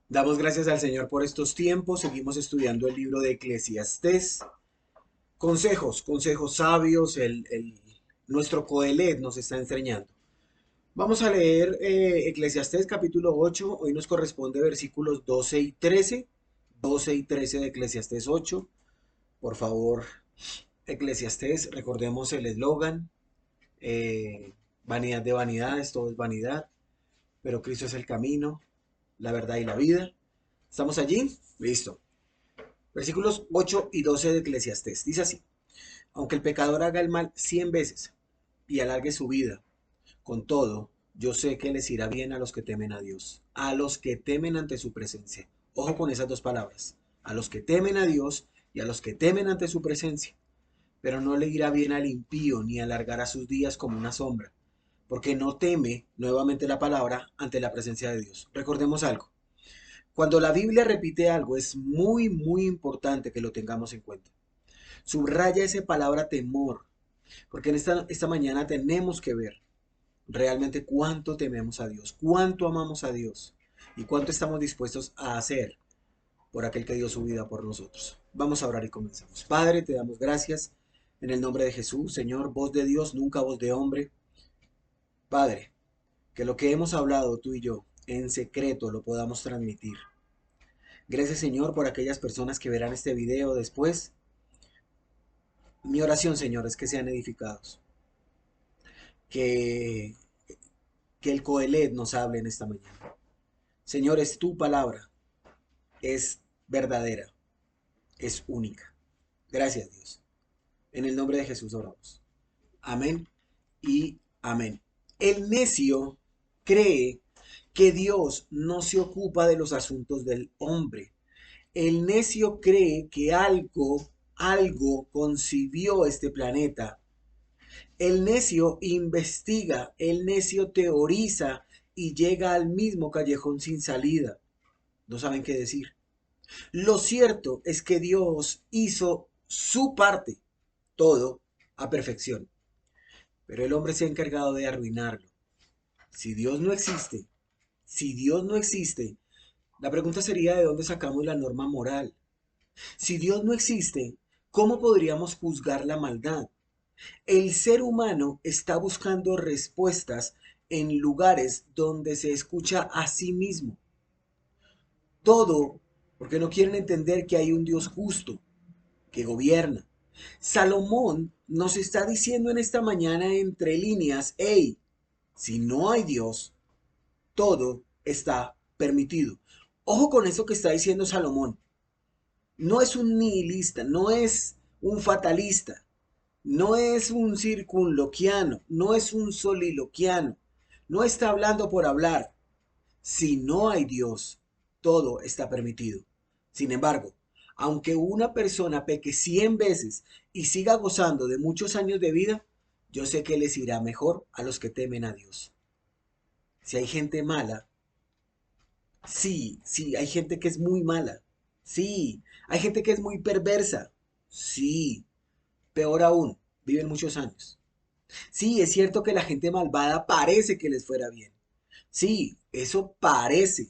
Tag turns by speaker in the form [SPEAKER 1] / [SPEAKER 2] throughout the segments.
[SPEAKER 1] Damos gracias al Señor por estos tiempos. Seguimos estudiando el libro de Eclesiastés. Consejos sabios. Nuestro Coelet nos está enseñando. Vamos a leer Eclesiastés capítulo 8. Hoy nos corresponde versículos 12 y 13. 12 y 13 de Eclesiastés 8. Por favor, Eclesiastés, recordemos el eslogan. Vanidad de vanidades, todo es vanidad. Pero Cristo es el camino, la verdad y la vida. ¿Estamos allí? Listo. Versículos 8 y 12 de Eclesiastés. Dice así: aunque el pecador haga el mal 100 veces y alargue su vida, con todo, yo sé que les irá bien a los que temen a Dios, a los que temen ante su presencia. Ojo con esas dos palabras: a los que temen a Dios y a los que temen ante su presencia. Pero no le irá bien al impío, ni alargará sus días como una sombra, porque no teme, nuevamente la palabra, ante la presencia de Dios. Recordemos algo: cuando la Biblia repite algo, es muy importante que lo tengamos en cuenta. Subraya esa palabra temor, porque en esta mañana tenemos que ver realmente cuánto tememos a Dios, cuánto amamos a Dios y cuánto estamos dispuestos a hacer por aquel que dio su vida por nosotros. Vamos a orar y comenzamos. Padre, te damos gracias en el nombre de Jesús. Señor, voz de Dios, nunca voz de hombre. Padre, que lo que hemos hablado tú y yo en secreto lo podamos transmitir. Gracias, Señor, por aquellas personas que verán este video después. Mi oración, Señor, es que sean edificados, que, que el Coelet nos hable en esta mañana. Señor, es tu palabra, es verdadera, es única. Gracias, Dios. En el nombre de Jesús oramos. Amén y amén. El necio cree que Dios no se ocupa de los asuntos del hombre. El necio cree que algo concibió este planeta. El necio investiga, el necio teoriza y llega al mismo callejón sin salida. No saben qué decir. Lo cierto es que Dios hizo su parte, todo a perfección, pero el hombre se ha encargado de arruinarlo. Si Dios no existe, si Dios no existe, la pregunta sería: ¿de dónde sacamos la norma moral? Si Dios no existe, ¿cómo podríamos juzgar la maldad? El ser humano está buscando respuestas en lugares donde se escucha a sí mismo. Todo porque no quieren entender que hay un Dios justo que gobierna. Salomón nos está diciendo en esta mañana entre líneas: hey, si no hay Dios, todo está permitido. Ojo con eso que está diciendo Salomón. No es un nihilista, no es un fatalista, no es un circunloquiano, no es un soliloquiano, no está hablando por hablar. Si no hay Dios, todo está permitido. Sin embargo, aunque una persona peque 100 veces y siga gozando de muchos años de vida, yo sé que les irá mejor a los que temen a Dios. Si hay gente mala, sí, hay gente que es muy mala. Sí, hay gente que es muy perversa. Sí, peor aún, viven muchos años. Sí, es cierto que la gente malvada parece que les fuera bien. Sí, eso parece.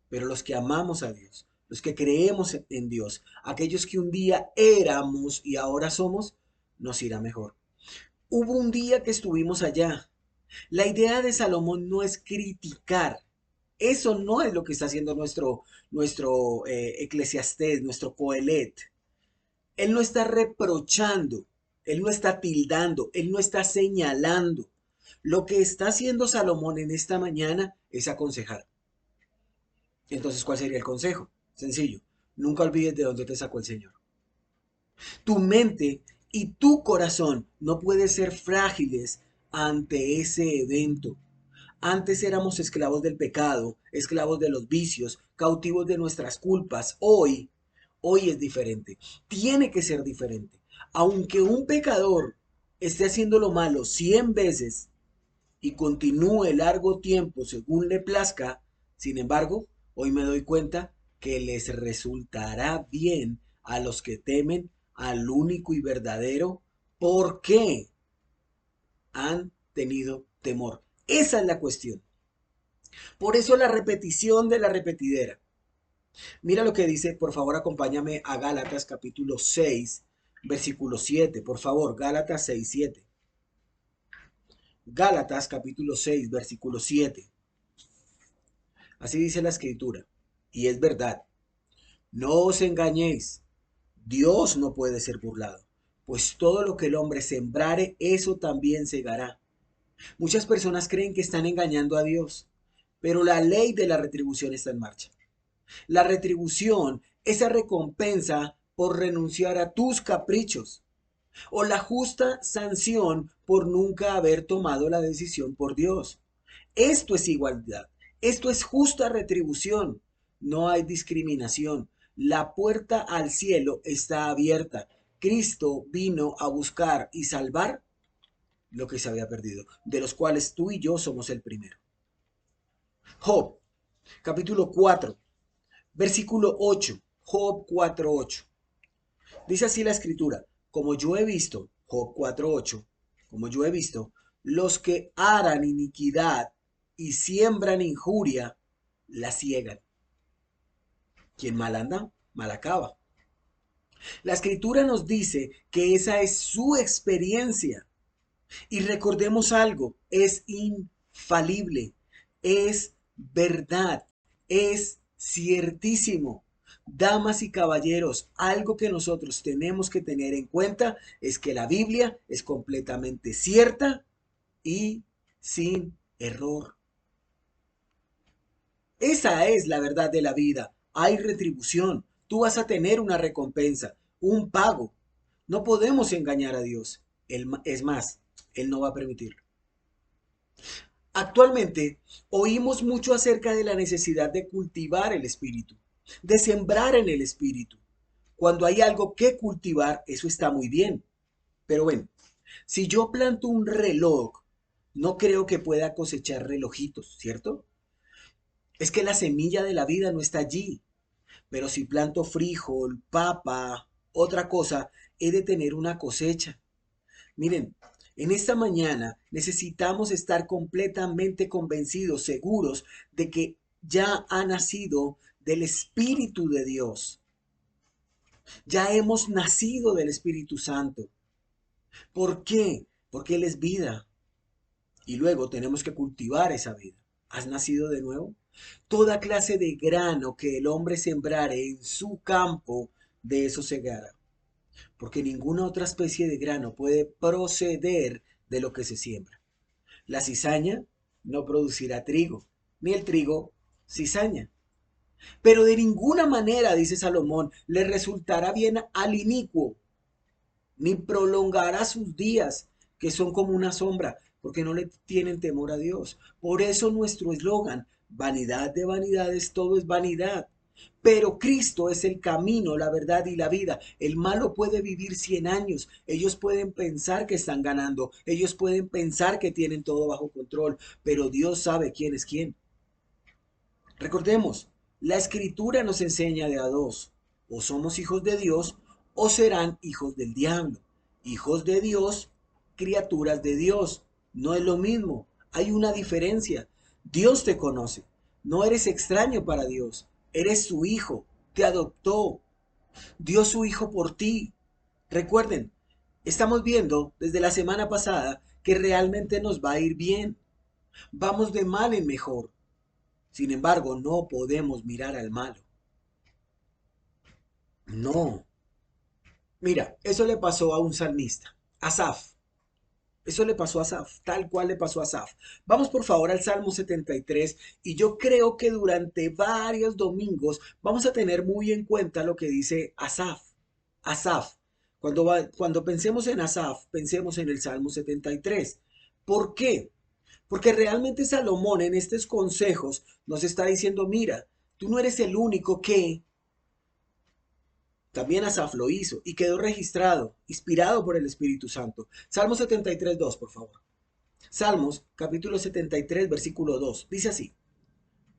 [SPEAKER 1] Pero los que amamos a Dios, los que creemos en Dios, aquellos que un día éramos y ahora somos, nos irá mejor. Hubo un día que estuvimos allá. La idea de Salomón no es criticar. Eso no es lo que está haciendo nuestro Eclesiastés, nuestro Coelet. Él no está reprochando, él no está tildando, él no está señalando. Lo que está haciendo Salomón en esta mañana es aconsejar. Entonces, ¿cuál sería el consejo? Sencillo: nunca olvides de dónde te sacó el Señor. Tu mente y tu corazón no pueden ser frágiles ante ese evento. Antes éramos esclavos del pecado, esclavos de los vicios, cautivos de nuestras culpas. Hoy es diferente. Tiene que ser diferente. Aunque un pecador esté haciendo lo malo 100 veces y continúe largo tiempo según le plazca, sin embargo, hoy me doy cuenta que les resultará bien a los que temen al único y verdadero, porque han tenido temor. Esa es la cuestión. Por eso la repetición de la repetidera. Mira lo que dice, por favor, acompáñame a Gálatas capítulo 6, versículo 7. Por favor, Gálatas 6, 7. Gálatas capítulo 6, versículo 7. Así dice la escritura. Y es verdad. No os engañéis. Dios no puede ser burlado. Pues todo lo que el hombre sembrare, eso también segará. Muchas personas creen que están engañando a Dios, pero la ley de la retribución está en marcha. La retribución, esa recompensa por renunciar a tus caprichos, o la justa sanción por nunca haber tomado la decisión por Dios. Esto es igualdad, esto es justa retribución, no hay discriminación. La puerta al cielo está abierta. Cristo vino a buscar y salvar lo que se había perdido, de los cuales tú y yo somos el primero. Job, capítulo 4, versículo 8. Job 4:8. Dice así la escritura, como yo he visto, Job 4:8, como yo he visto, los que aran iniquidad y siembran injuria, la ciegan. Quien mal anda, mal acaba. La escritura nos dice que esa es su experiencia. Y recordemos algo, es infalible, es verdad, es ciertísimo. Damas y caballeros, algo que nosotros tenemos que tener en cuenta es que la Biblia es completamente cierta y sin error. Esa es la verdad de la vida. Hay retribución. Tú vas a tener una recompensa, un pago. No podemos engañar a Dios. Es más, Él no va a permitirlo. Actualmente oímos mucho acerca de la necesidad de cultivar el espíritu, de sembrar en el espíritu. Cuando hay algo que cultivar, eso está muy bien. Pero bueno, si yo planto un reloj, no creo que pueda cosechar relojitos, ¿cierto? Es que la semilla de la vida no está allí. Pero si planto frijol, papa, otra cosa, he de tener una cosecha. Miren, en esta mañana necesitamos estar completamente convencidos, seguros de que ya ha nacido del Espíritu de Dios. Ya hemos nacido del Espíritu Santo. ¿Por qué? Porque Él es vida. Y luego tenemos que cultivar esa vida. ¿Has nacido de nuevo? Toda clase de grano que el hombre sembrare en su campo, de eso segará. Porque ninguna otra especie de grano puede proceder de lo que se siembra. La cizaña no producirá trigo, ni el trigo cizaña. Pero de ninguna manera, dice Salomón, le resultará bien al inicuo, ni prolongará sus días, que son como una sombra, porque no le tienen temor a Dios. Por eso nuestro eslogan, vanidad de vanidades, todo es vanidad. Pero Cristo es el camino, la verdad y la vida. El malo puede vivir 100 años. Ellos pueden pensar que están ganando. Ellos pueden pensar que tienen todo bajo control. Pero Dios sabe quién es quién. Recordemos, la escritura nos enseña de a dos. O somos hijos de Dios o serán hijos del diablo. Hijos de Dios, criaturas de Dios. No es lo mismo. Hay una diferencia. Dios te conoce. No eres extraño para Dios. Eres su hijo. Te adoptó. Dio su hijo por ti. Recuerden, estamos viendo desde la semana pasada que realmente nos va a ir bien. Vamos de mal en mejor. Sin embargo, no podemos mirar al malo. No. Mira, eso le pasó a un salmista, Asaf. Eso le pasó a Asaf, tal cual le pasó a Asaf. Vamos por favor al Salmo 73 y yo creo que durante varios domingos vamos a tener muy en cuenta lo que dice Asaf. Asaf. Cuando pensemos en Asaf, pensemos en el Salmo 73. ¿Por qué? Porque realmente Salomón en estos consejos nos está diciendo, mira, tú no eres el único que también Asaf lo hizo y quedó registrado, inspirado por el Espíritu Santo. Salmo 73:2, por favor. Salmos, capítulo 73, versículo 2. Dice así.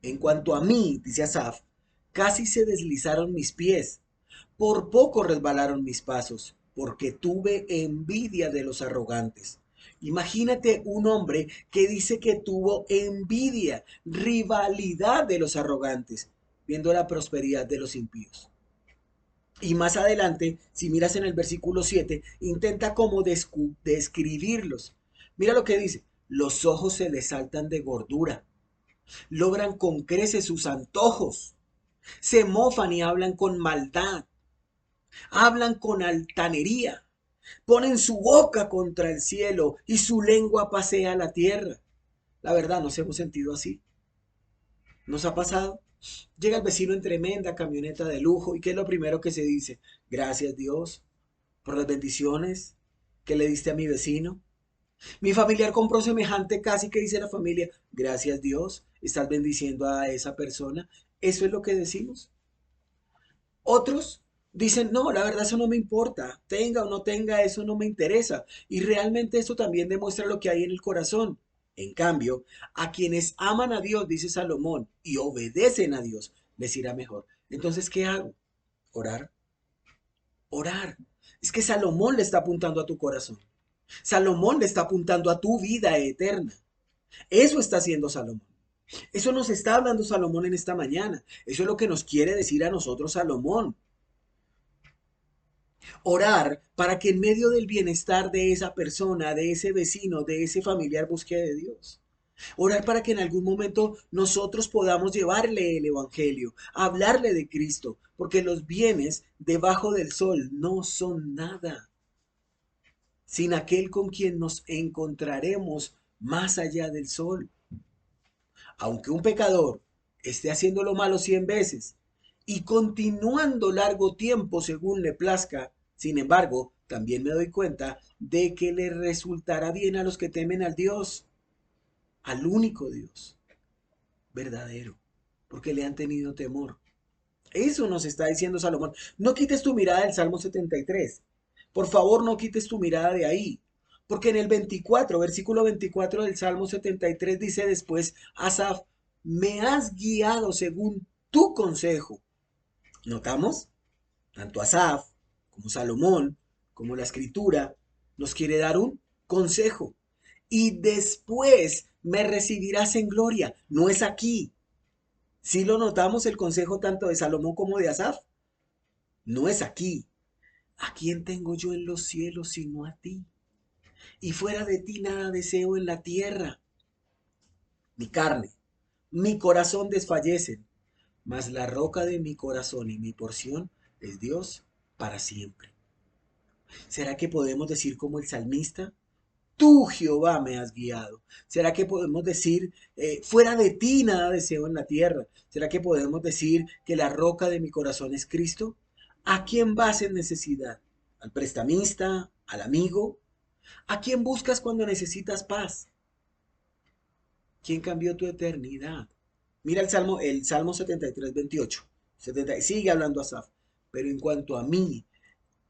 [SPEAKER 1] En cuanto a mí, dice Asaf, casi se deslizaron mis pies. Por poco resbalaron mis pasos, porque tuve envidia de los arrogantes. Imagínate un hombre que dice que tuvo envidia, rivalidad de los arrogantes. viendo la prosperidad de los impíos. Y más adelante, si miras en el versículo 7, intenta como describirlos. Mira lo que dice, los ojos se les saltan de gordura, logran con creces sus antojos, se mofan y hablan con maldad, hablan con altanería, ponen su boca contra el cielo y su lengua pasea la tierra. La verdad, nos hemos sentido así. ¿Nos ha pasado? Llega el vecino en tremenda camioneta de lujo y ¿qué es lo primero que se dice? Gracias Dios por las bendiciones que le diste a mi vecino. Mi familiar compró semejante casa y ¿qué dice la familia? Gracias Dios, estás bendiciendo a esa persona. Eso es lo que decimos. Otros dicen, no, la verdad eso no me importa, tenga o no tenga, eso no me interesa. Y realmente eso también demuestra lo que hay en el corazón. En cambio, a quienes aman a Dios, dice Salomón, y obedecen a Dios, les irá mejor. Entonces, ¿qué hago? Orar, orar. Es que Salomón le está apuntando a tu corazón. Salomón le está apuntando a tu vida eterna. Eso está haciendo Salomón. Eso nos está hablando Salomón en esta mañana. Eso es lo que nos quiere decir a nosotros Salomón. Orar para que en medio del bienestar de esa persona, de ese vecino, de ese familiar busque de Dios. Orar para que en algún momento nosotros podamos llevarle el Evangelio, hablarle de Cristo, porque los bienes debajo del sol no son nada, sin aquel con quien nos encontraremos más allá del sol. Aunque un pecador esté haciendo lo malo 100 veces y continuando largo tiempo según le plazca, sin embargo, también me doy cuenta de que le resultará bien a los que temen al Dios, al único Dios verdadero, porque le han tenido temor. Eso nos está diciendo Salomón. No quites tu mirada del Salmo 73. Por favor, no quites tu mirada de ahí. Porque en el 24, versículo 24 del Salmo 73 dice después, Asaf, me has guiado según tu consejo. ¿Notamos? Tanto Asaf como Salomón, como la escritura, nos quiere dar un consejo. Y después me recibirás en gloria. No es aquí. Si lo notamos el consejo tanto de Salomón como de Asaf. No es aquí. ¿A quién tengo yo en los cielos sino a ti? Y fuera de ti nada deseo en la tierra. Mi carne, mi corazón desfallecen, mas la roca de mi corazón y mi porción es Dios para siempre. ¿Será que podemos decir como el salmista? Tú, Jehová, me has guiado. ¿Será que podemos decir, fuera de ti nada deseo en la tierra? ¿Será que podemos decir que la roca de mi corazón es Cristo? ¿A quién vas en necesidad? ¿Al prestamista? ¿Al amigo? ¿A quién buscas cuando necesitas paz? ¿Quién cambió tu eternidad? Mira el Salmo 73, 28. 70, sigue hablando Asaf. Pero en cuanto a mí,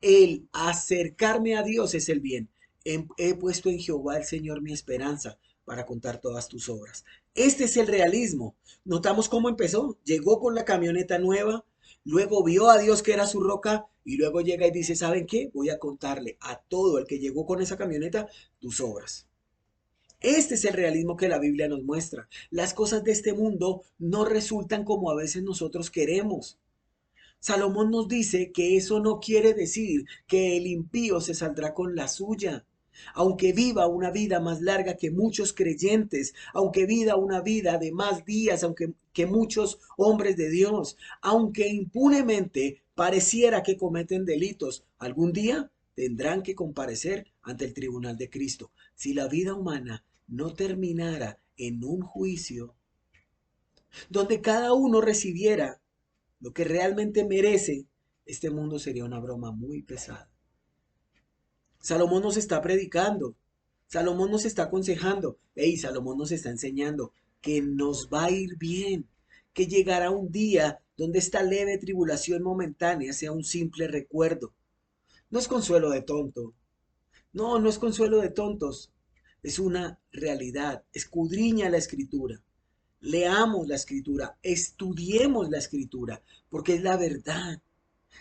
[SPEAKER 1] el acercarme a Dios es el bien. He puesto en Jehová el Señor mi esperanza para contar todas tus obras. Este es el realismo. Notamos cómo empezó. Llegó con la camioneta nueva, luego vio a Dios que era su roca y luego llega y dice, ¿saben qué? Voy a contarle a todo el que llegó con esa camioneta tus obras. Este es el realismo que la Biblia nos muestra. Las cosas de este mundo no resultan como a veces nosotros queremos. Salomón nos dice que eso no quiere decir que el impío se saldrá con la suya. Aunque viva una vida más larga que muchos creyentes, aunque viva una vida de más días, aunque que muchos hombres de Dios, aunque impunemente pareciera que cometen delitos, algún día tendrán que comparecer ante el tribunal de Cristo. Si la vida humana no terminara en un juicio donde cada uno recibiera lo que realmente merece, este mundo sería una broma muy pesada. Salomón nos está predicando, Salomón nos está aconsejando, y Salomón nos está enseñando que nos va a ir bien, que llegará un día donde esta leve tribulación momentánea sea un simple recuerdo. No es consuelo de tonto, no, no es consuelo de tontos, es una realidad. Escudriña la escritura, leamos la escritura, estudiemos la escritura, porque es la verdad.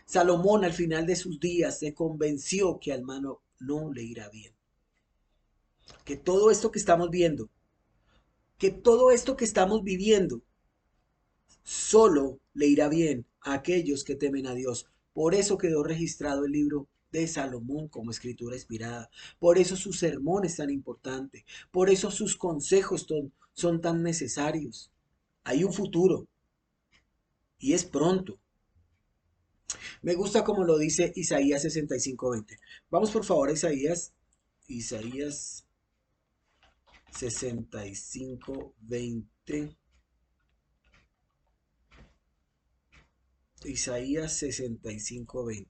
[SPEAKER 1] Salomón al final de sus días se convenció que al hermano no le irá bien. Que todo esto que estamos viendo, que todo esto que estamos viviendo, Solo le irá bien a aquellos que temen a Dios. Por eso quedó registrado el libro de Salomón como escritura inspirada. Por eso su sermón es tan importante. Por eso sus consejos son tan necesarios. Hay un futuro y es pronto. Me gusta como lo dice Isaías 65:20. Vamos por favor a Isaías 65:20. Isaías 65:20.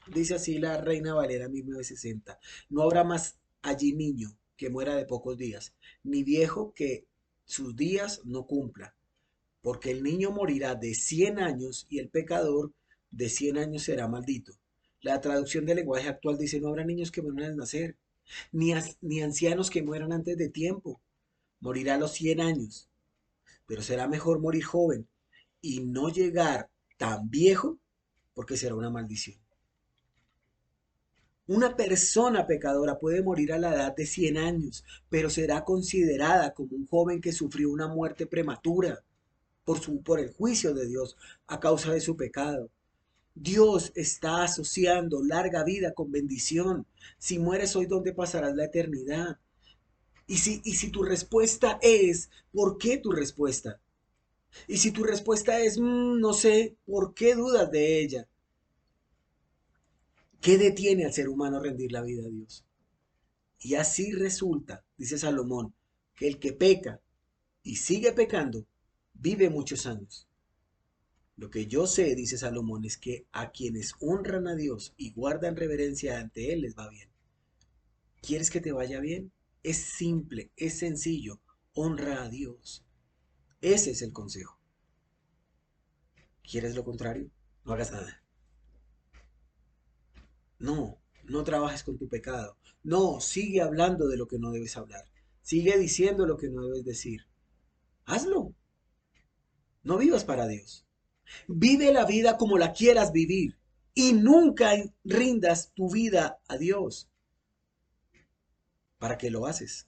[SPEAKER 1] Dice así la Reina Valera 1960. No habrá más allí niño que muera de pocos días, ni viejo que sus días no cumpla, porque el niño morirá de 100 años y el pecador de 100 años será maldito. La traducción del lenguaje actual dice, no habrá niños que mueran al nacer, ni ancianos que mueran antes de tiempo. Morirá a los 100 años, pero será mejor morir joven y no llegar tan viejo, porque será una maldición. Una persona pecadora puede morir a la edad de 100 años, pero será considerada como un joven que sufrió una muerte prematura por el juicio de Dios a causa de su pecado. Dios está asociando larga vida con bendición. Si mueres hoy, ¿dónde pasarás la eternidad? Y si tu respuesta es, ¿por qué tu respuesta? Y si tu respuesta es, no sé, ¿por qué dudas de ella? ¿Qué detiene al ser humano a rendir la vida a Dios? Y así resulta, dice Salomón, que el que peca y sigue pecando, vive muchos años. Lo que yo sé, dice Salomón, es que a quienes honran a Dios y guardan reverencia ante Él les va bien. ¿Quieres que te vaya bien? Es simple, es sencillo. Honra a Dios. Ese es el consejo. ¿Quieres lo contrario? No hagas nada. No, no trabajes con tu pecado. No, sigue hablando de lo que no debes hablar. Sigue diciendo lo que no debes decir. Hazlo. No vivas para Dios. Vive la vida como la quieras vivir y nunca rindas tu vida a Dios. ¿Para qué lo haces?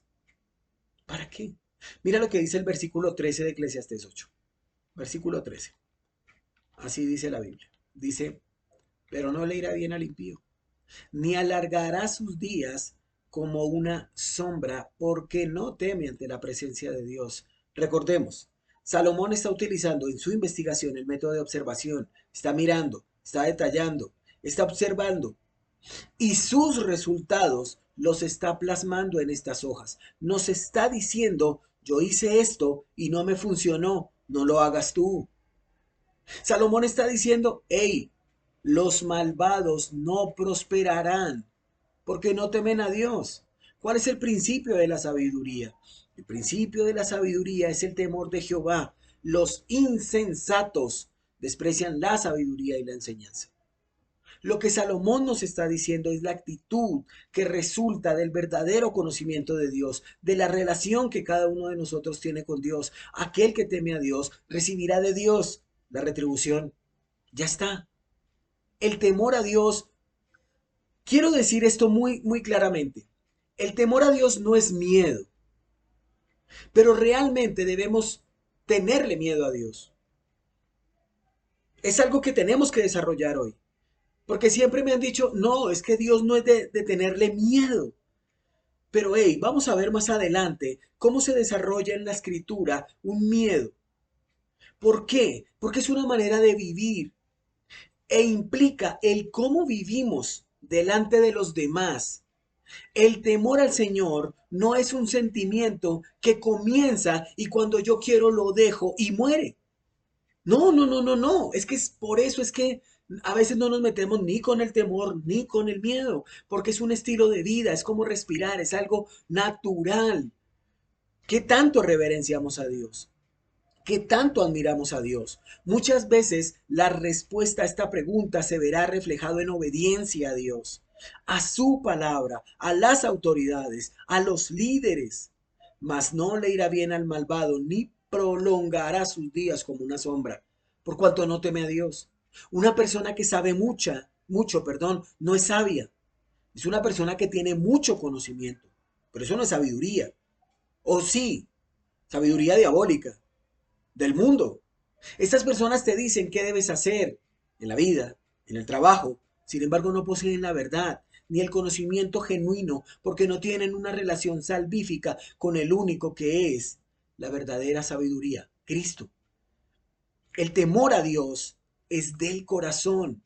[SPEAKER 1] ¿Para qué? Mira lo que dice el versículo 13 de Eclesiastés 8. Versículo 13. Así dice la Biblia. Dice, pero no le irá bien al impío, ni alargará sus días como una sombra, porque no teme ante la presencia de Dios. Recordemos, Salomón está utilizando en su investigación el método de observación, está mirando, está detallando, está observando y sus resultados los está plasmando en estas hojas. Nos está diciendo, yo hice esto y no me funcionó, no lo hagas tú. Salomón está diciendo, hey, los malvados no prosperarán porque no temen a Dios. ¿Cuál es el principio de la sabiduría? El principio de la sabiduría es el temor de Jehová. Los insensatos desprecian la sabiduría y la enseñanza. Lo que Salomón nos está diciendo es la actitud que resulta del verdadero conocimiento de Dios, de la relación que cada uno de nosotros tiene con Dios. Aquel que teme a Dios recibirá de Dios la retribución. Ya está. El temor a Dios, quiero decir esto muy claramente. El temor a Dios no es miedo, pero realmente debemos tenerle miedo a Dios. Es algo que tenemos que desarrollar hoy. Porque siempre me han dicho, no, es que Dios no es de tenerle miedo. Pero hey, vamos a ver más adelante cómo se desarrolla en la escritura un miedo. ¿Por qué? Porque es una manera de vivir e implica el cómo vivimos delante de los demás. El temor al Señor no es un sentimiento que comienza y cuando yo quiero lo dejo y muere. No, no, no, no, no. Es que es por eso es que a veces no nos metemos ni con el temor ni con el miedo, porque es un estilo de vida, es como respirar, es algo natural. ¿Qué tanto reverenciamos a Dios? ¿Qué tanto admiramos a Dios? Muchas veces la respuesta a esta pregunta se verá reflejado en obediencia a Dios, a su palabra, a las autoridades, a los líderes. Mas no le irá bien al malvado, ni prolongará sus días como una sombra, por cuanto no teme a Dios. Una persona que sabe mucho, no es sabia. Es una persona que tiene mucho conocimiento, pero eso no es sabiduría. O sí, sabiduría diabólica del mundo. Estas personas te dicen qué debes hacer en la vida, en el trabajo. Sin embargo, no poseen la verdad ni el conocimiento genuino porque no tienen una relación salvífica con el único que es la verdadera sabiduría, Cristo. El temor a Dios es del corazón,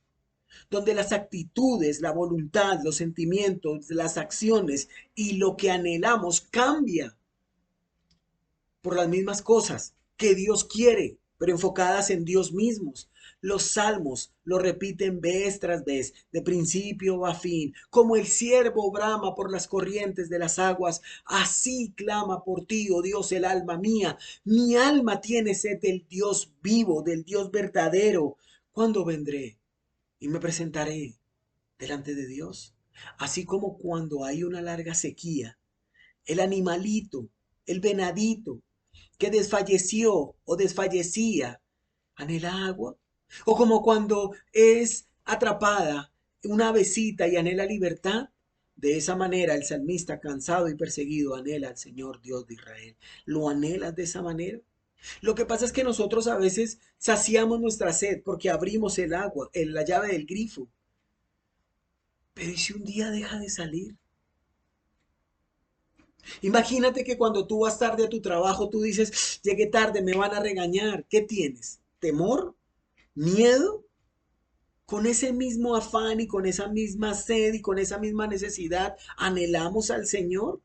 [SPEAKER 1] donde las actitudes, la voluntad, los sentimientos, las acciones y lo que anhelamos cambia por las mismas cosas que Dios quiere, pero enfocadas en Dios mismos. Los salmos lo repiten vez tras vez, de principio a fin. Como el ciervo brama por las corrientes de las aguas, así clama por ti, oh Dios, el alma mía. Mi alma tiene sed del Dios vivo, del Dios verdadero. ¿Cuándo vendré y me presentaré delante de Dios? Así como cuando hay una larga sequía, el animalito, el venadito, que desfalleció o desfallecía, anhela agua. O como cuando es atrapada una avecita y anhela libertad. De esa manera el salmista, cansado y perseguido, anhela al Señor Dios de Israel. ¿Lo anhelas de esa manera? Lo que pasa es que nosotros a veces saciamos nuestra sed porque abrimos el agua, la llave del grifo. Pero ¿y si un día deja de salir? Imagínate que cuando tú vas tarde a tu trabajo, tú dices, llegué tarde, me van a regañar. ¿Qué tienes? ¿Temor? ¿Miedo? Con ese mismo afán y con esa misma sed y con esa misma necesidad, ¿anhelamos al Señor?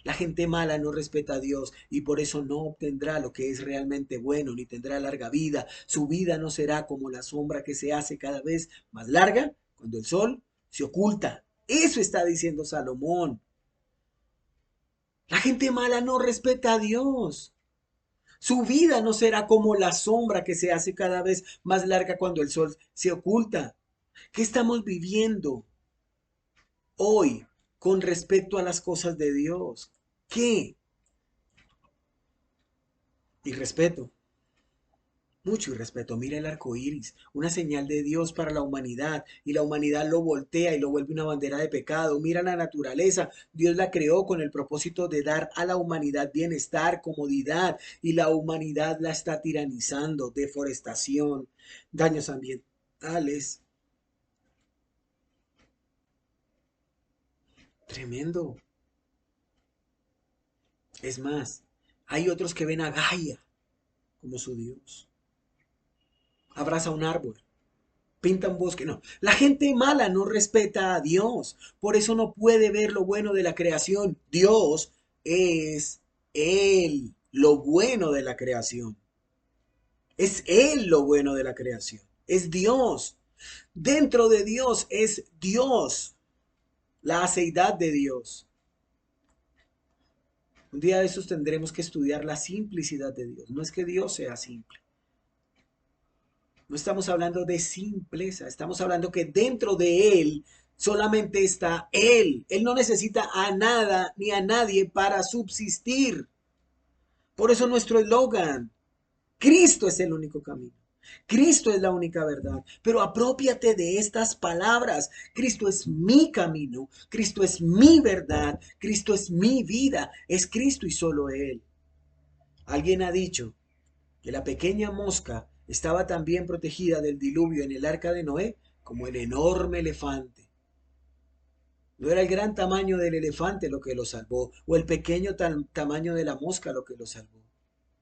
[SPEAKER 1] La gente mala no respeta a Dios y por eso no obtendrá lo que es realmente bueno, ni tendrá larga vida. Su vida no será como la sombra que se hace cada vez más larga cuando el sol se oculta. Eso está diciendo Salomón. La gente mala no respeta a Dios. Su vida no será como la sombra que se hace cada vez más larga cuando el sol se oculta. ¿Qué estamos viviendo hoy con respecto a las cosas de Dios? ¿Qué? Irrespeto, mucho irrespeto. Mira el arco iris, una señal de Dios para la humanidad, y la humanidad lo voltea y lo vuelve una bandera de pecado. Mira la naturaleza, Dios la creó con el propósito de dar a la humanidad bienestar, comodidad, y la humanidad la está tiranizando, deforestación, daños ambientales. Tremendo. Es más, hay otros que ven a Gaia como su Dios. Abraza un árbol, pinta un bosque. No, la gente mala no respeta a Dios. Por eso no puede ver lo bueno de la creación. Dios es Él, lo bueno de la creación. Es Él lo bueno de la creación. Es Dios. Dentro de Dios es Dios, la aceidad de Dios. Un día de estos tendremos que estudiar la simplicidad de Dios. No es que Dios sea simple. No estamos hablando de simpleza, estamos hablando que dentro de Él solamente está Él. Él no necesita a nada ni a nadie para subsistir. Por eso nuestro eslogan, Cristo es el único camino. Cristo es la única verdad, pero apropiate de estas palabras. Cristo es mi camino, Cristo es mi verdad, Cristo es mi vida, es Cristo y solo Él. Alguien ha dicho que la pequeña mosca estaba tan bien protegida del diluvio en el arca de Noé como el enorme elefante. No era el gran tamaño del elefante lo que lo salvó, o el pequeño tamaño de la mosca lo que lo salvó.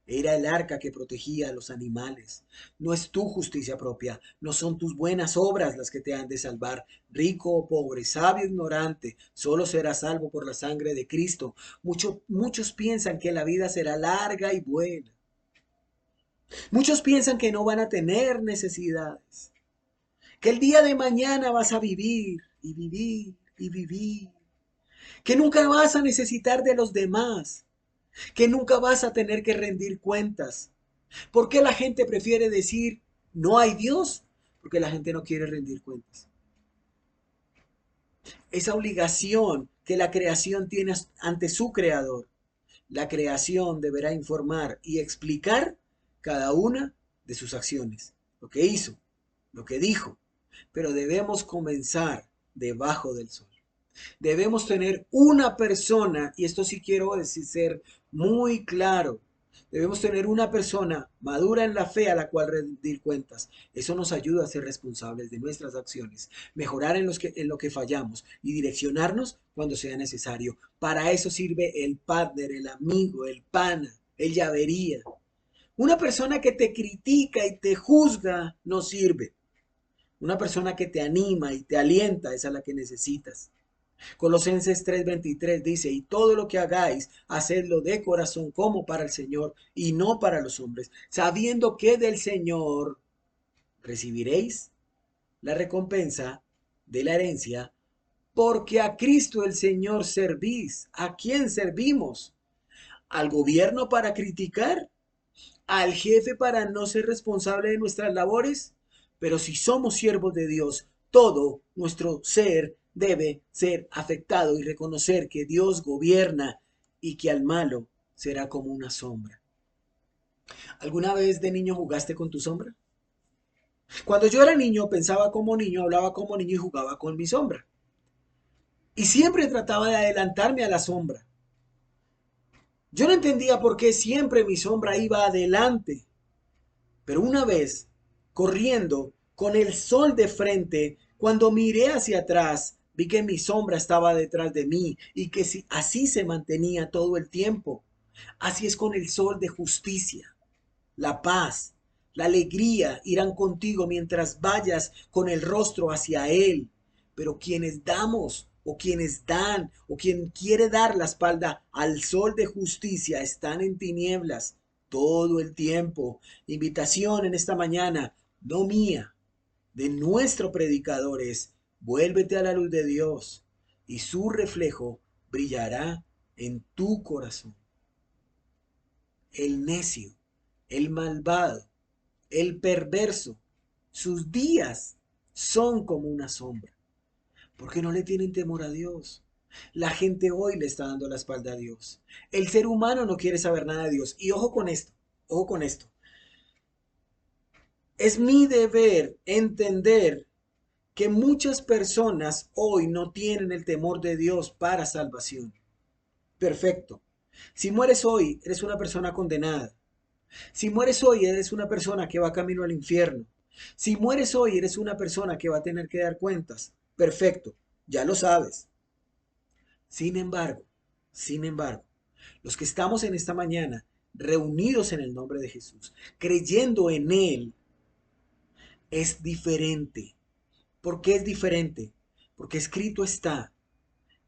[SPEAKER 1] Era el arca que protegía a los animales. No es tu justicia propia, no son tus buenas obras las que te han de salvar. Rico o pobre, sabio o ignorante, solo serás salvo por la sangre de Cristo. Muchos piensan que la vida será larga y buena. Muchos piensan que no van a tener necesidades, que el día de mañana vas a vivir y vivir y vivir, que nunca vas a necesitar de los demás, que nunca vas a tener que rendir cuentas. ¿Por qué la gente prefiere decir no hay Dios? Porque la gente no quiere rendir cuentas. Esa obligación que la creación tiene ante su creador. La creación deberá informar y explicar cada una de sus acciones, lo que hizo, lo que dijo, pero debemos comenzar debajo del sol. Debemos tener una persona, y esto sí quiero decir, ser muy claro, Debemos tener una persona madura en la fe a la cual rendir cuentas. Eso nos ayuda a ser responsables de nuestras acciones, mejorar en lo que fallamos y direccionarnos cuando sea necesario. Para eso sirve el partner, el amigo, el pana, el llavería. Una persona que te critica y te juzga no sirve. Una persona que te anima y te alienta es a la que necesitas. Colosenses 3:23 dice, y todo lo que hagáis, hacedlo de corazón como para el Señor y no para los hombres, sabiendo que del Señor recibiréis la recompensa de la herencia, porque a Cristo el Señor servís. ¿A quién servimos? ¿Al gobierno para criticar? ¿Al jefe para no ser responsable de nuestras labores? Pero si somos siervos de Dios, todo nuestro ser debe ser afectado y reconocer que Dios gobierna y que al malo será como una sombra. ¿Alguna vez de niño jugaste con tu sombra? Cuando yo era niño pensaba como niño, hablaba como niño y jugaba con mi sombra. Y siempre trataba de adelantarme a la sombra. Yo no entendía por qué siempre mi sombra iba adelante. Pero una vez, corriendo, con el sol de frente, cuando miré hacia atrás, vi que mi sombra estaba detrás de mí y que si, así se mantenía todo el tiempo. Así es con el sol de justicia. La paz, la alegría irán contigo mientras vayas con el rostro hacia Él. Pero quienes damos o quienes dan o quien quiere dar la espalda al sol de justicia están en tinieblas todo el tiempo. Invitación en esta mañana, no mía, de nuestro predicador es, vuélvete a la luz de Dios y su reflejo brillará en tu corazón. El necio, el malvado, el perverso, sus días son como una sombra, porque no le tienen temor a Dios. La gente hoy le está dando la espalda a Dios. El ser humano no quiere saber nada de Dios. Y ojo con esto, ojo con esto. Es mi deber entender que muchas personas hoy no tienen el temor de Dios para salvación. Perfecto. Si mueres hoy, eres una persona condenada. Si mueres hoy, eres una persona que va camino al infierno. Si mueres hoy, eres una persona que va a tener que dar cuentas. Perfecto, ya lo sabes. Sin embargo, sin embargo, los que estamos en esta mañana reunidos en el nombre de Jesús, creyendo en Él, es diferente. ¿Por qué es diferente? Porque escrito está,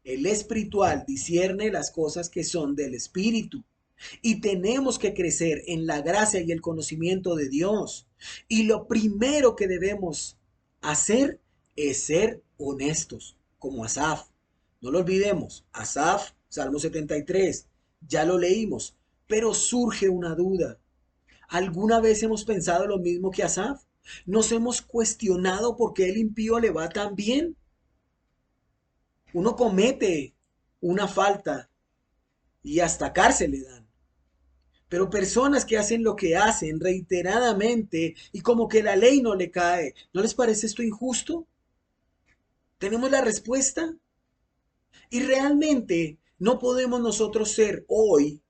[SPEAKER 1] el espiritual discierne las cosas que son del espíritu. Y tenemos que crecer en la gracia y el conocimiento de Dios. Y lo primero que debemos hacer es ser honestos, como Asaf. No lo olvidemos, Asaf, Salmo 73, ya lo leímos, pero surge una duda. ¿Alguna vez hemos pensado lo mismo que Asaf? ¿Nos hemos cuestionado por qué el impío le va tan bien? Uno comete una falta y hasta cárcel le dan. Pero personas que hacen lo que hacen reiteradamente y como que la ley no le cae, ¿no les parece esto injusto? ¿Tenemos la respuesta? Y realmente no podemos nosotros ser hoy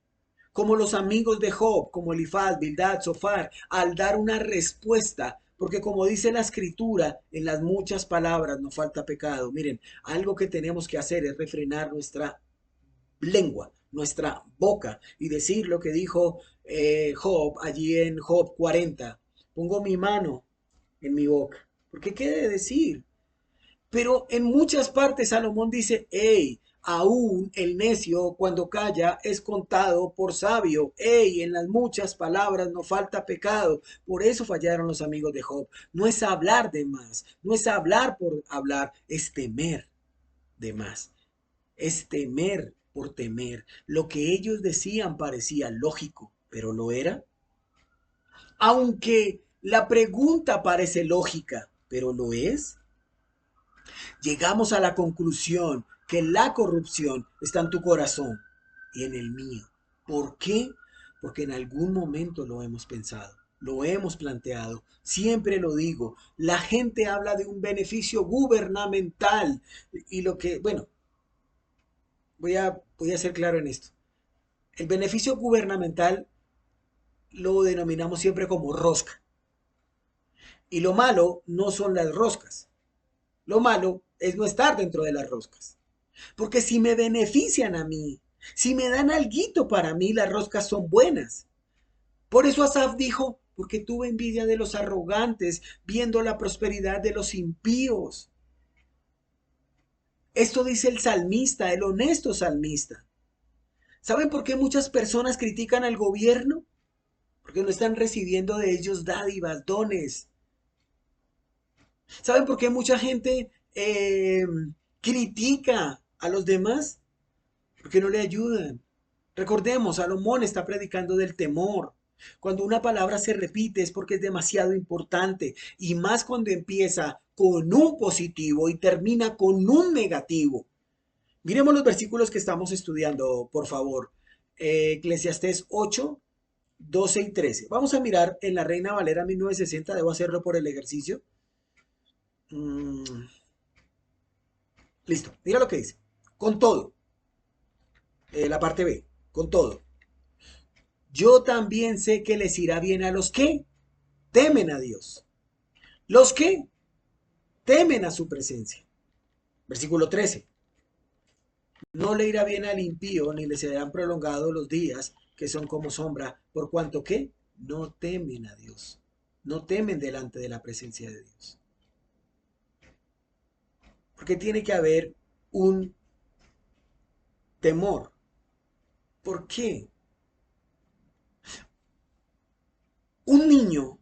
[SPEAKER 1] como los amigos de Job, como Elifaz, Bildad, Sofar, al dar una respuesta, porque como dice la escritura, en las muchas palabras no falta pecado. Miren, algo que tenemos que hacer es refrenar nuestra lengua, nuestra boca y decir lo que dijo Job allí en Job 40. Pongo mi mano en mi boca. Porque qué debe decir. Pero en muchas partes Salomón dice, hey, aún el necio cuando calla es contado por sabio. Hey, en las muchas palabras no falta pecado. Por eso fallaron los amigos de Job. No es hablar de más, no es hablar por hablar, es temer de más. Es temer por temer. Lo que ellos decían parecía lógico, pero ¿lo era? Aunque la pregunta parece lógica, ¿pero lo es? Llegamos a la conclusión que la corrupción está en tu corazón y en el mío. ¿Por qué? Porque en algún momento lo hemos pensado, lo hemos planteado. Siempre lo digo, la gente habla de un beneficio gubernamental y lo que, bueno, voy a ser claro en esto. El beneficio gubernamental lo denominamos siempre como rosca. Y lo malo no son las roscas. Lo malo es no estar dentro de las roscas. Porque si me benefician a mí, si me dan alguito para mí, las roscas son buenas. Por eso Asaf dijo, porque tuve envidia de los arrogantes, viendo la prosperidad de los impíos. Esto dice el salmista, el honesto salmista. ¿Saben por qué muchas personas critican al gobierno? Porque no están recibiendo de ellos dádivas, dones. ¿Saben por qué mucha gente critica a los demás? Porque no le ayudan. Recordemos, Salomón está predicando del temor. Cuando una palabra se repite es porque es demasiado importante y más cuando empieza con un positivo y termina con un negativo. Miremos los versículos que estamos estudiando, por favor. Eclesiastés 8, 12 y 13. Vamos a mirar en la Reina Valera 1960. Debo hacerlo por el ejercicio. Mm, listo. Mira lo que dice. Con todo. La parte B. Con todo. Yo también sé que les irá bien a los que temen a Dios. Los que temen a su presencia. Versículo 13. No le irá bien al impío, ni le serán prolongados los días que son como sombra, por cuanto que no temen a Dios. No temen delante de la presencia de Dios. Porque tiene que haber un temor. ¿Por qué? Un niño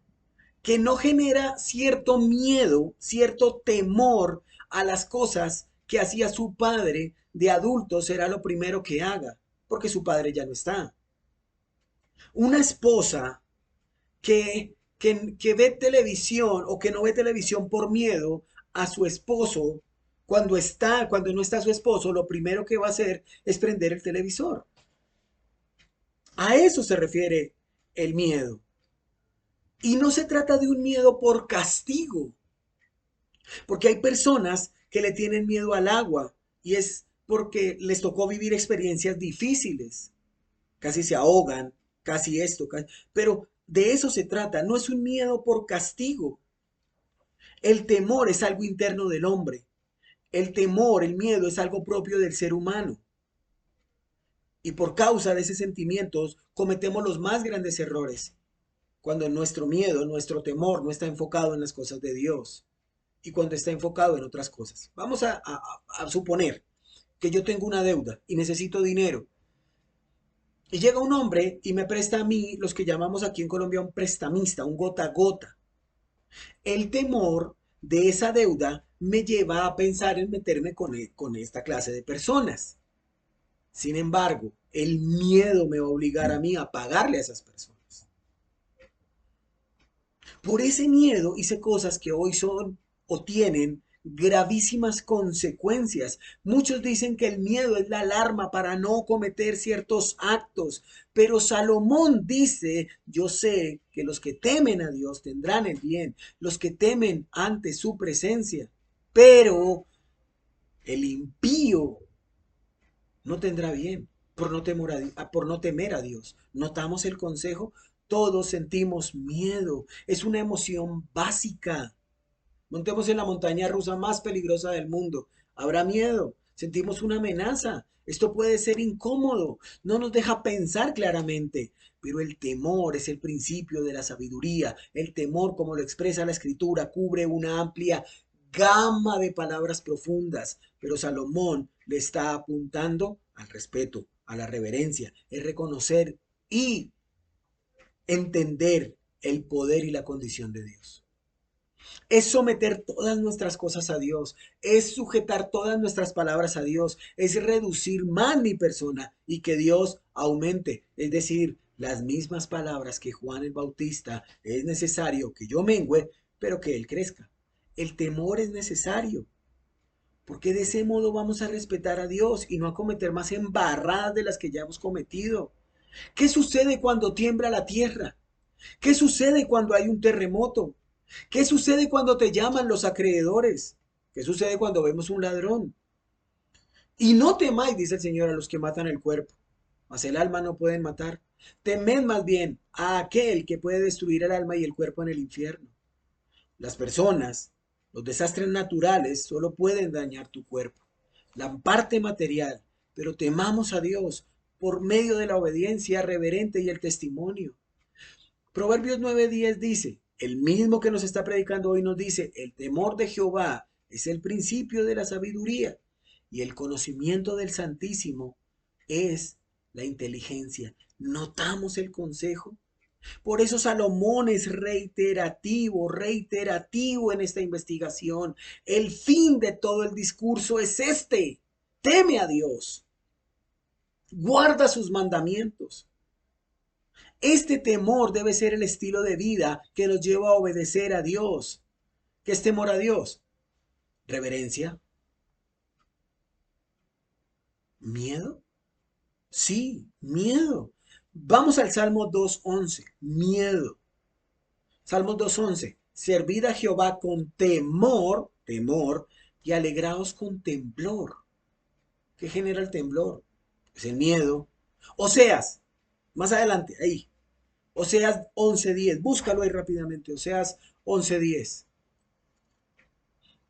[SPEAKER 1] que no genera cierto miedo, cierto temor a las cosas que hacía su padre de adulto será lo primero que haga, porque su padre ya no está. Una esposa que ve televisión o que no ve televisión por miedo a su esposo, cuando no está su esposo, lo primero que va a hacer es prender el televisor. A eso se refiere el miedo. Y no se trata de un miedo por castigo, porque hay personas que le tienen miedo al agua y es porque les tocó vivir experiencias difíciles. Casi se ahogan, casi esto, pero de eso se trata, no es un miedo por castigo. El temor es algo interno del hombre. El temor, el miedo es algo propio del ser humano. Y por causa de esos sentimientos cometemos los más grandes errores. Cuando nuestro miedo, nuestro temor no está enfocado en las cosas de Dios y cuando está enfocado en otras cosas. Vamos a suponer que yo tengo una deuda y necesito dinero. Y llega un hombre y me presta a mí, los que llamamos aquí en Colombia un prestamista, un gota a gota. El temor de esa deuda me lleva a pensar en meterme con esta clase de personas. Sin embargo, el miedo me va a obligar a mí a pagarle a esas personas. Por ese miedo hice cosas que hoy son o tienen gravísimas consecuencias. Muchos dicen que el miedo es la alarma para no cometer ciertos actos, pero Salomón dice, yo sé que los que temen a Dios tendrán el bien, los que temen ante su presencia, pero el impío no tendrá bien por no temer a Dios. ¿Notamos el consejo? Todos sentimos miedo, es una emoción básica. Montemos en la montaña rusa más peligrosa del mundo. Habrá miedo, sentimos una amenaza. Esto puede ser incómodo, no nos deja pensar claramente, pero el temor es el principio de la sabiduría. El temor, como lo expresa la escritura, cubre una amplia gama de palabras profundas, pero Salomón le está apuntando al respeto, a la reverencia, es reconocer y entender el poder y la condición de Dios. Es someter todas nuestras cosas a Dios, es sujetar todas nuestras palabras a Dios, es reducir más mi persona y que Dios aumente. Es decir, las mismas palabras que Juan el Bautista es necesario que yo mengüe, pero que Él crezca. El temor es necesario, porque de ese modo vamos a respetar a Dios y no a cometer más embarradas de las que ya hemos cometido. ¿Qué sucede cuando tiembla la tierra? ¿Qué sucede cuando hay un terremoto? ¿Qué sucede cuando te llaman los acreedores? ¿Qué sucede cuando vemos un ladrón? Y no temáis, dice el Señor, a los que matan el cuerpo, mas el alma no pueden matar. Temed más bien a aquel que puede destruir el alma y el cuerpo en el infierno. Las personas, los desastres naturales solo pueden dañar tu cuerpo, la parte material, pero temamos a Dios por medio de la obediencia reverente y el testimonio. Proverbios 9:10 dice, el mismo que nos está predicando hoy nos dice, el temor de Jehová es el principio de la sabiduría y el conocimiento del Santísimo es la inteligencia. ¿Notamos el consejo? Por eso Salomón es reiterativo, reiterativo en esta investigación. El fin de todo el discurso es este. Teme a Dios. Guarda sus mandamientos. Este temor debe ser el estilo de vida que nos lleva a obedecer a Dios. ¿Qué es temor a Dios? Reverencia. ¿Miedo? Sí, miedo. Vamos al Salmo 2:11. Miedo. Salmo 2:11. Servid a Jehová con temor, temor, y alegraos con temblor. ¿Qué genera el temblor? Es el miedo. Oseas, más adelante, ahí. Oseas 11:10. Búscalo ahí rápidamente. Oseas 11:10.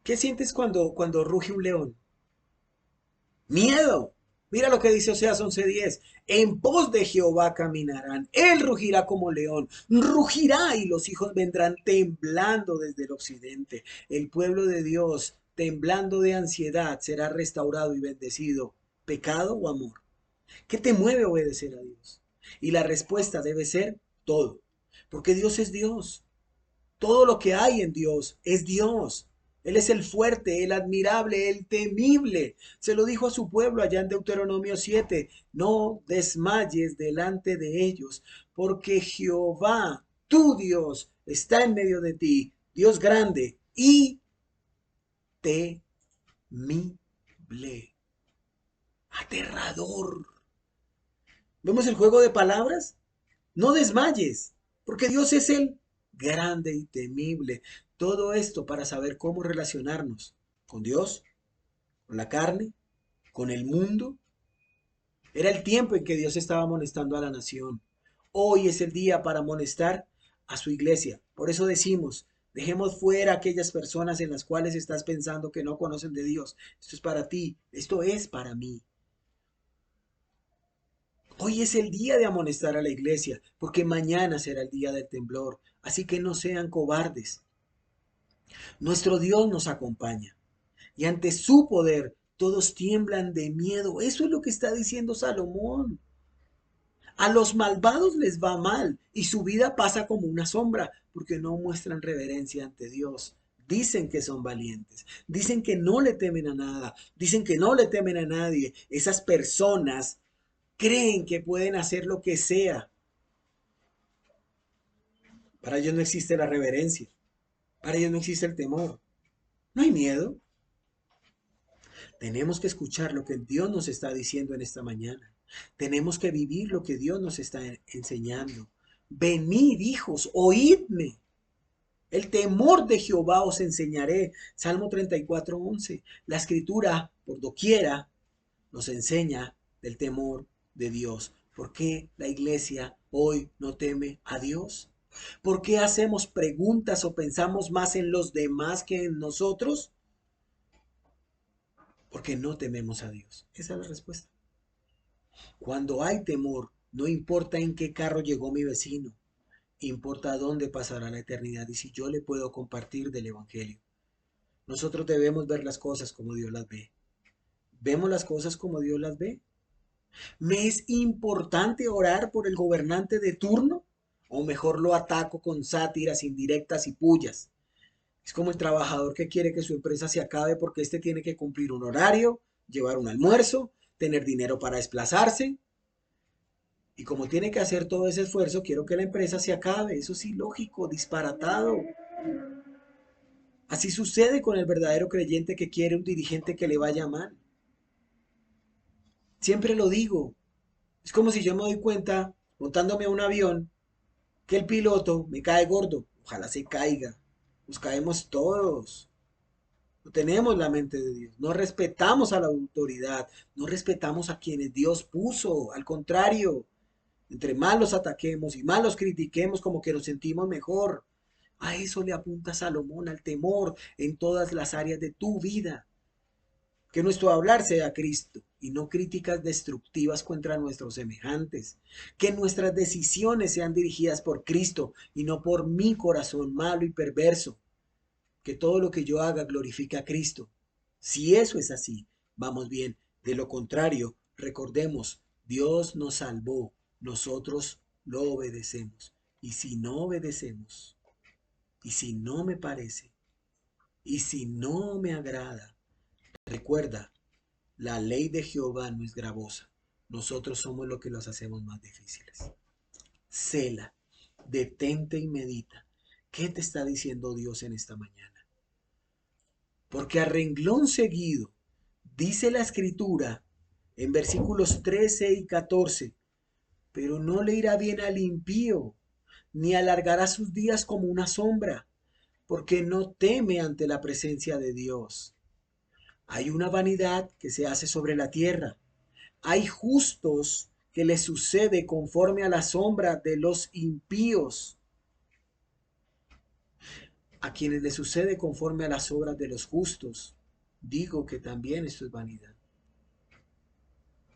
[SPEAKER 1] ¿Qué sientes cuando ruge un león? Miedo. Mira lo que dice Oseas 11:10. En pos de Jehová caminarán. Él rugirá como león. Rugirá y los hijos vendrán temblando desde el occidente. El pueblo de Dios, temblando de ansiedad, será restaurado y bendecido. ¿Pecado o amor? ¿Qué te mueve a obedecer a Dios? Y la respuesta debe ser todo. Porque Dios es Dios. Todo lo que hay en Dios es Dios. Él es el fuerte, el admirable, el temible. Se lo dijo a su pueblo allá en Deuteronomio 7. No desmayes delante de ellos, porque Jehová, tu Dios, está en medio de ti, Dios grande y temible. Aterrador. ¿Vemos el juego de palabras? No desmayes, porque Dios es el grande y temible. Todo esto para saber cómo relacionarnos con Dios, con la carne, con el mundo. Era el tiempo en que Dios estaba amonestando a la nación. Hoy es el día para amonestar a su iglesia. Por eso decimos, dejemos fuera aquellas personas en las cuales estás pensando que no conocen de Dios. Esto es para ti, esto es para mí. Hoy es el día de amonestar a la iglesia, porque mañana será el día del temblor. Así que no sean cobardes. Nuestro Dios nos acompaña y ante su poder todos tiemblan de miedo. Eso es lo que está diciendo Salomón. A los malvados les va mal y su vida pasa como una sombra porque no muestran reverencia ante Dios. Dicen que son valientes, dicen que no le temen a nada, dicen que no le temen a nadie. Esas personas creen que pueden hacer lo que sea. Para ellos no existe la reverencia, para ellos no existe el temor, no hay miedo. Tenemos que escuchar lo que Dios nos está diciendo en esta mañana. Tenemos que vivir lo que Dios nos está enseñando. Venid, hijos, oídme. El temor de Jehová os enseñaré. Salmo 34:11. La escritura, por doquiera, nos enseña del temor de Dios. ¿Por qué la iglesia hoy no teme a Dios? ¿Por qué hacemos preguntas o pensamos más en los demás que en nosotros? Porque no tememos a Dios. Esa es la respuesta. Cuando hay temor, no importa en qué carro llegó mi vecino, importa dónde pasará la eternidad y si yo le puedo compartir del Evangelio. Nosotros debemos ver las cosas como Dios las ve. ¿Vemos las cosas como Dios las ve? ¿Me es importante orar por el gobernante de turno? ¿O mejor lo ataco con sátiras, indirectas y pullas? Es como el trabajador que quiere que su empresa se acabe porque éste tiene que cumplir un horario, llevar un almuerzo, tener dinero para desplazarse. Y como tiene que hacer todo ese esfuerzo, quiero que la empresa se acabe. Eso es ilógico, disparatado. Así sucede con el verdadero creyente que quiere un dirigente que le vaya mal. Siempre lo digo. Es como si yo me doy cuenta, montándome a un avión, que el piloto me cae gordo. Ojalá se caiga. Nos caemos todos. No tenemos la mente de Dios. No respetamos a la autoridad. No respetamos a quienes Dios puso. Al contrario, Entre más los ataquemos y más los critiquemos, como que nos sentimos mejor. A eso le apunta Salomón, al temor en todas las áreas de tu vida. Que nuestro hablar sea Cristo y no críticas destructivas contra nuestros semejantes. Que nuestras decisiones sean dirigidas por Cristo y no por mi corazón malo y perverso. Que todo lo que yo haga glorifique a Cristo. Si eso es así, vamos bien. De lo contrario, recordemos, Dios nos salvó, nosotros lo obedecemos. Y si no obedecemos, y si no me parece, y si no me agrada, recuerda, la ley de Jehová no es gravosa. Nosotros somos los que los hacemos más difíciles. Cela, detente y medita. ¿Qué te está diciendo Dios en esta mañana? Porque a renglón seguido, dice la escritura en versículos 13 y 14, pero no le irá bien al impío, ni alargará sus días como una sombra, porque no teme ante la presencia de Dios. Hay una vanidad que se hace sobre la tierra. Hay justos que les sucede conforme a la sombra de los impíos. A quienes les sucede conforme a las obras de los justos. Digo que también esto es vanidad.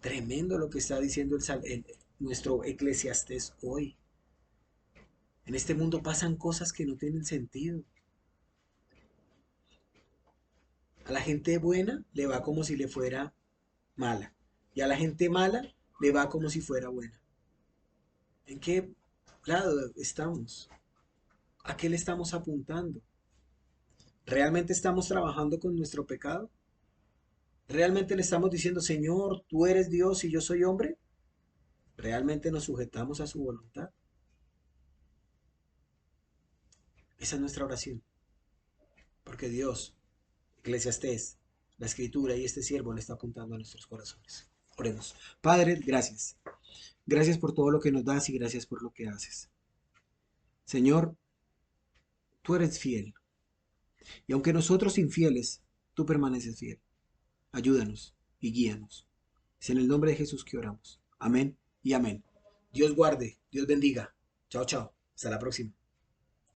[SPEAKER 1] Tremendo lo que está diciendo nuestro Eclesiastés hoy. En este mundo pasan cosas que no tienen sentido. A la gente buena le va como si le fuera mala. Y a la gente mala le va como si fuera buena. ¿En qué lado estamos? ¿A qué le estamos apuntando? ¿Realmente estamos trabajando con nuestro pecado? ¿Realmente le estamos diciendo, Señor, tú eres Dios y yo soy hombre? ¿Realmente nos sujetamos a su voluntad? Esa es nuestra oración. Porque Dios, Eclesiastés, la Escritura y este siervo le está apuntando a nuestros corazones. Oremos. Padre, gracias. Gracias por todo lo que nos das y gracias por lo que haces. Señor, tú eres fiel. Y aunque nosotros infieles, tú permaneces fiel. Ayúdanos y guíanos. Es en el nombre de Jesús que oramos. Amén y amén. Dios guarde, Dios bendiga. Chao, chao. Hasta la próxima.